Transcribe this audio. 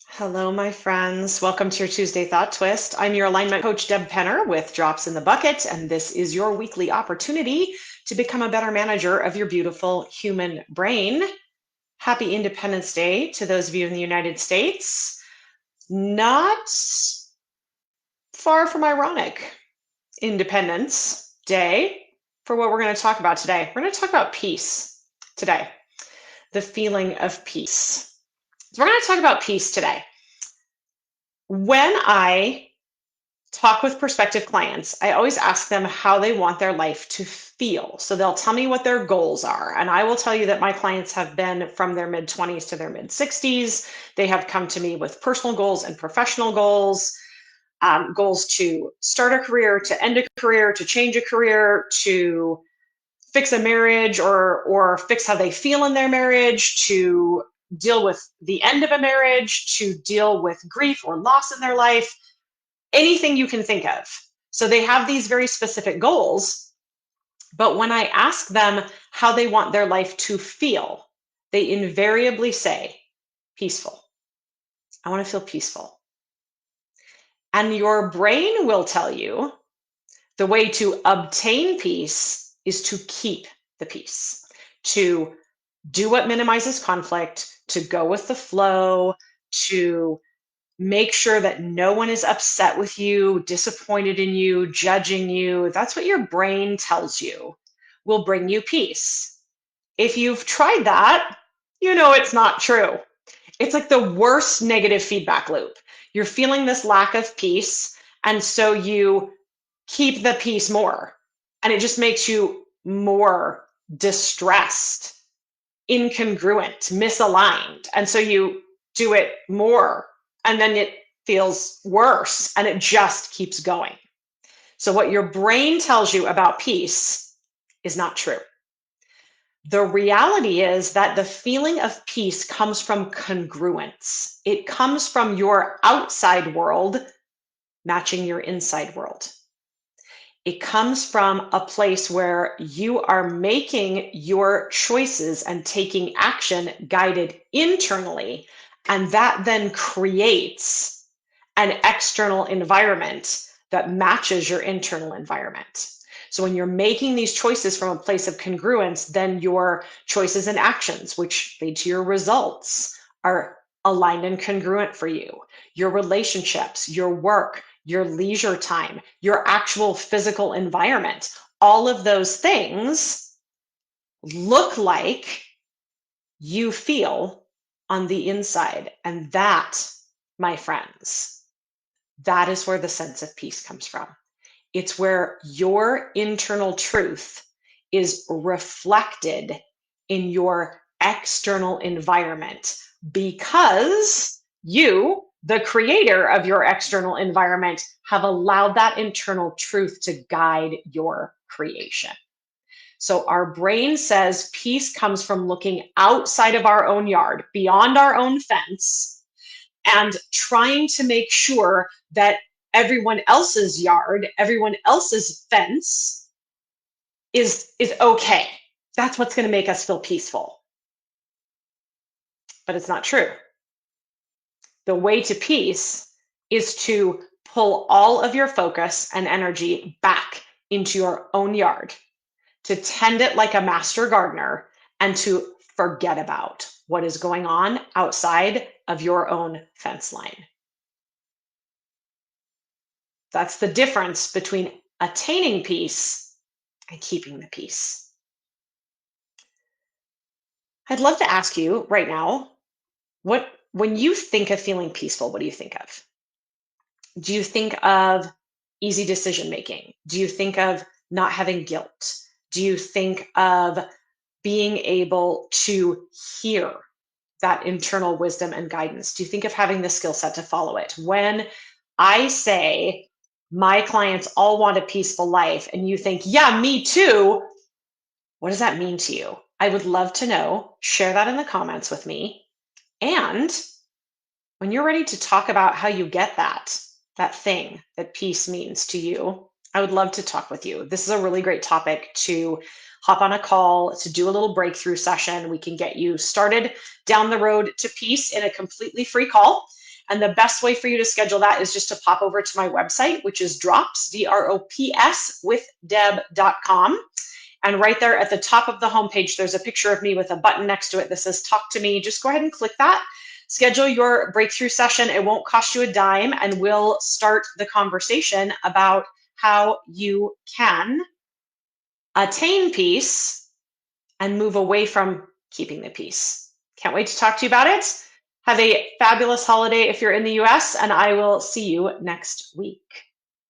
Hello, my friends. Welcome to your Tuesday Thought Twist. I'm your alignment coach, Deb Penner, with Drops in the Bucket, and this is your weekly opportunity to become a better manager of your beautiful human brain. Happy Independence Day to those of you in the United States. Not far from ironic Independence Day for what we're going to talk about today. We're going to talk about peace today, the feeling of peace. So we're going to talk about peace today. When I talk with prospective clients, I always ask them how they want their life to feel. So they'll tell me what their goals are. And I will tell you that my clients have been from their mid 20s to their mid 60s. They have come to me with personal goals and professional goals, goals to start a career, to end a career, to change a career, to fix a marriage or fix how they feel in their marriage, to deal with the end of a marriage, to deal with grief or loss in their life, anything you can think of. So they have these very specific goals, but when I ask them how they want their life to feel, they invariably say, peaceful. I want to feel peaceful. And your brain will tell you the way to obtain peace is to keep the peace, to do what minimizes conflict, to go with the flow, to make sure that no one is upset with you, disappointed in you, judging you. That's what your brain tells you will bring you peace. If you've tried that, you know it's not true. It's like the worst negative feedback loop. You're feeling this lack of peace, and so you keep the peace more, and it just makes you more distressed, incongruent, misaligned. And so you do it more, and then it feels worse, and it just keeps going. So what your brain tells you about peace is not true. The reality is that the feeling of peace comes from congruence. It comes from your outside world matching your inside world. It comes from a place where you are making your choices and taking action guided internally, and that then creates an external environment that matches your internal environment. So when you're making these choices from a place of congruence, then your choices and actions, which lead to your results, are aligned and congruent for you. Your relationships, your work, your leisure time, your actual physical environment, all of those things look like you feel on the inside. And that, my friends, that is where the sense of peace comes from. It's where your internal truth is reflected in your external environment because you, the creator of your external environment, have allowed that internal truth to guide your creation. So our brain says peace comes from looking outside of our own yard, beyond our own fence, and trying to make sure that everyone else's yard, everyone else's fence is okay. That's what's going to make us feel peaceful. But it's not true. The way to peace is to pull all of your focus and energy back into your own yard, to tend it like a master gardener, and to forget about what is going on outside of your own fence line. That's the difference between attaining peace and keeping the peace. I'd love to ask you right now, when you think of feeling peaceful, what do you think of? Do you think of easy decision making? Do you think of not having guilt? Do you think of being able to hear that internal wisdom and guidance? Do you think of having the skill set to follow it? When I say my clients all want a peaceful life and you think, yeah, me too, what does that mean to you? I would love to know. Share that in the comments with me. And when you're ready to talk about how you get that thing that peace means to you, I would love to talk with you. This is a really great topic to hop on a call, to do a little breakthrough session. We can get you started down the road to peace in a completely free call. And the best way for you to schedule that is just to pop over to my website, which is drops, DROPS, with Deb.com. And right there at the top of the homepage, there's a picture of me with a button next to it that says talk to me. Just go ahead and click that. Schedule your breakthrough session. It won't cost you a dime, and we'll start the conversation about how you can attain peace and move away from keeping the peace. Can't wait to talk to you about it. Have a fabulous holiday if you're in the US, and I will see you next week.